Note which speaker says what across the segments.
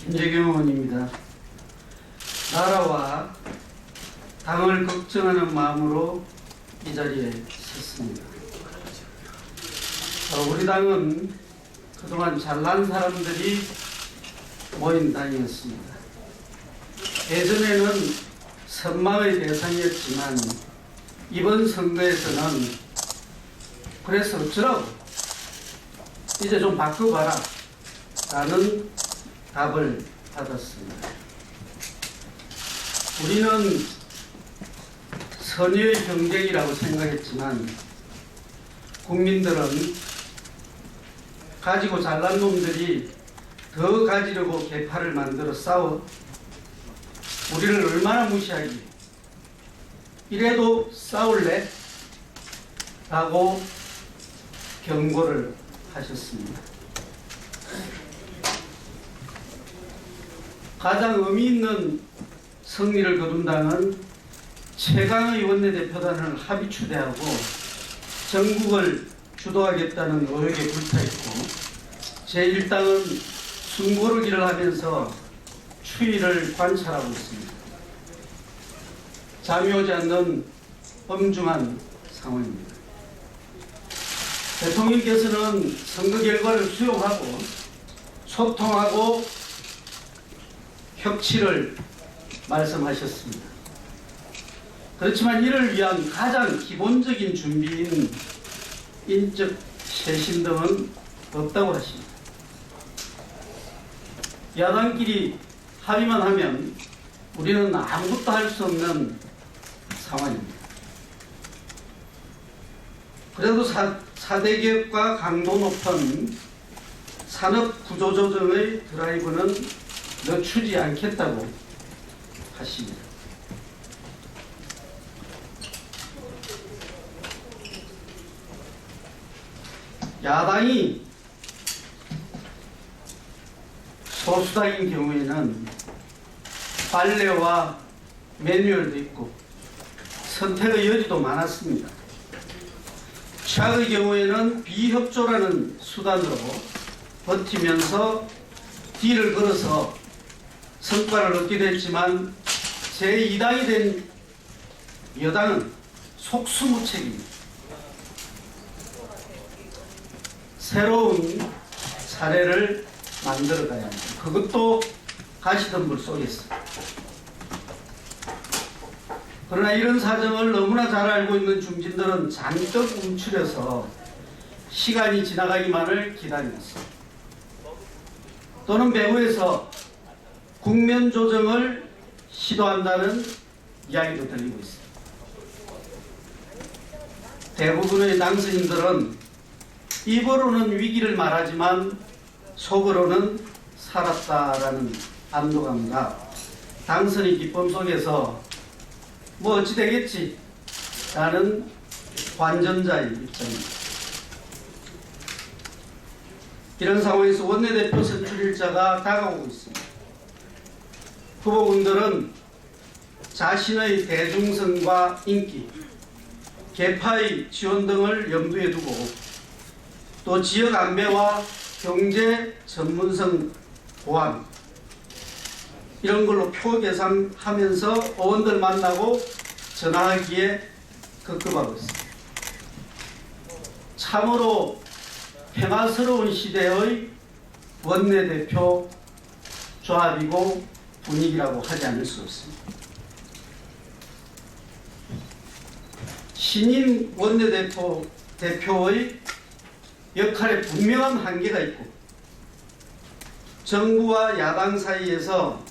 Speaker 1: 김재경 의원입니다. 나라와 당을 걱정하는 마음으로 이 자리에 섰습니다. 우리 당은 그동안 잘난 사람들이 모인 당이었습니다. 예전에는 선망의 대상이었지만 이번 선거에서는 그래서 어쩌라고 이제 좀 바꿔봐라 라는 답을 받았습니다. 우리는 선의의 경쟁이라고 생각했지만 국민들은 가지고 잘난 놈들이 더 가지려고 개파를 만들어 싸워 우리를 얼마나 무시하기, 이래도 싸울래? 라고 경고를 하셨습니다. 가장 의미 있는 승리를 거둔 당은 최강의 원내대표단을 합의 추대하고 전국을 주도하겠다는 의욕에 불타있고, 제1당은 숨고르기를 하면서 추이를 관찰하고 있습니다. 잠이 오지 않는 엄중한 상황입니다. 대통령께서는 선거 결과를 수용하고 소통하고 협치를 말씀하셨습니다. 그렇지만 이를 위한 가장 기본적인 준비인 인적 쇄신 등은 없다고 하십니다. 야당끼리 합의만 하면 우리는 아무것도 할 수 없는 상황입니다. 그래도 4대 개혁과 강도 높은 산업 구조조정의 드라이브는 늦추지 않겠다고 하십니다. 야당이 소수당인 경우에는 판례와 매뉴얼도 있고 선택의 여지도 많았습니다. 최악의 경우에는 비협조라는 수단으로 버티면서 딜을 걸어서 성과를 얻기도 했지만 제2당이 된 여당은 속수무책입니다. 새로운 사례를 만들어가야 합니다. 그것도 가시덤불 속에서. 그러나 이런 사정을 너무나 잘 알고 있는 중진들은 잔뜩 움츠려서 시간이 지나가기만을 기다렸습니다. 또는 배후에서 국면 조정을 시도한다는 이야기도 들리고 있습니다. 대부분의 당선인들은 입으로는 위기를 말하지만 속으로는 살았다라는 안도감과 당선의 기쁨 속에서 뭐 어찌 되겠지 라는 관전자의 입장입니다. 이런 상황에서 원내대표 선출일자가 다가오고 있습니다. 후보군들은 자신의 대중성과 인기, 계파의 지원 등을 염두에 두고 또 지역 안배와 경제 전문성 보완 이런 걸로 표 계산하면서 의원들 만나고 전화하기에 급급하고 있습니다. 참으로 평화스러운 시대의 원내대표 조합이고 분위기라고 하지 않을 수 없습니다. 신임 원내대표의 역할에 분명한 한계가 있고 정부와 야당 사이에서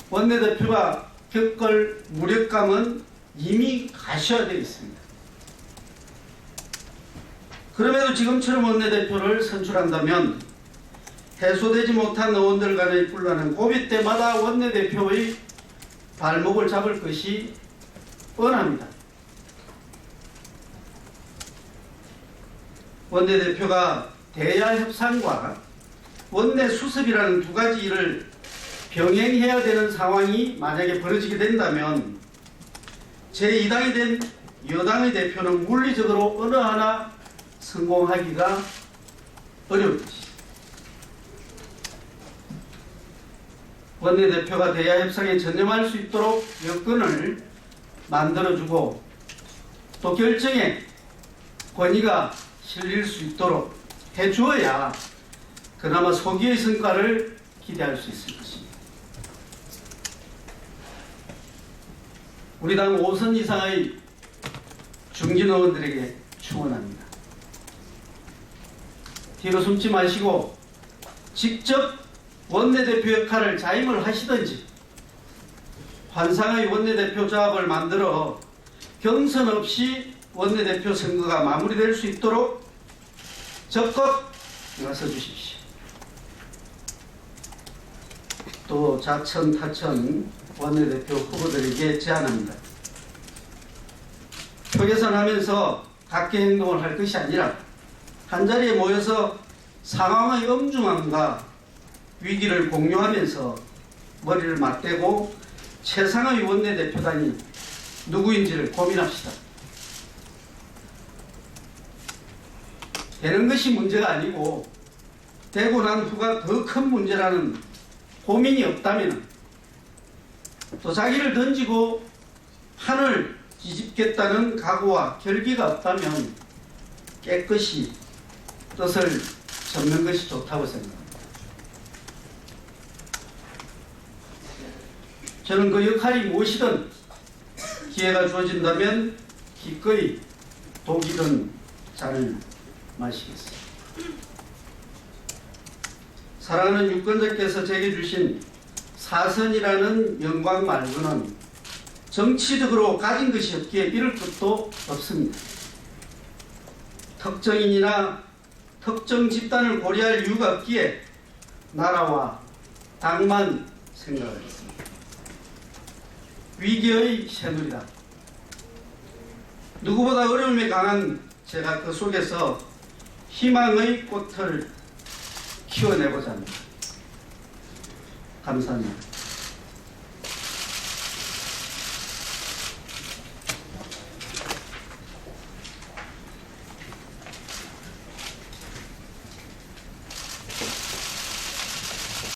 Speaker 1: 원내대표가 겪을 무력감은 이미 가시화되어 있습니다. 그럼에도 지금처럼 원내대표를 선출한다면 해소되지 못한 의원들 간의 분란은 고비 때마다 원내대표의 발목을 잡을 것이 뻔합니다. 원내대표가 대야 협상과 원내 수습이라는 두 가지 일을 병행해야 되는 상황이 만약에 벌어지게 된다면 제2당이 된 여당의 대표는 물리적으로 어느 하나 성공하기가 어려울 것입니다. 원내대표가 대야 협상에 전념할 수 있도록 여건을 만들어주고 또 결정에 권위가 실릴 수 있도록 해주어야 그나마 소기의 성과를 기대할 수 있을 것입니다. 우리 당 5선 이상의 중진 의원들에게 충원합니다. 뒤로 숨지 마시고 직접 원내대표 역할을 자임을 하시든지 환상의 원내대표 조합을 만들어 경선 없이 원내대표 선거가 마무리될 수 있도록 적극 나서 주십시오. 또 자천 타천 원내대표 후보들에게 제안합니다. 표계선하면서 각계 행동을 할 것이 아니라 한자리에 모여서 상황의 엄중함과 위기를 공유하면서 머리를 맞대고 최상의 원내대표단이 누구인지를 고민합시다. 되는 것이 문제가 아니고 되고 난 후가 더 큰 문제라는 고민이 없다면 또 자기를 던지고 판을 뒤집겠다는 각오와 결기가 없다면 깨끗이 뜻을 접는 것이 좋다고 생각합니다. 저는 그 역할이 무엇이든 기회가 주어진다면 기꺼이 독이든 잔을 마시겠습니다. 사랑하는 유권자께서 제게 주신 사선이라는 영광 말고는 정치적으로 가진 것이 없기에 이를 것도 없습니다. 특정인이나 특정 집단을 고려할 이유가 없기에 나라와 당만 생각하겠습니다. 위기의 새누리당, 누구보다 어려움에 강한 제가 그 속에서 희망의 꽃을 키워내고자 합니다. 감사합니다.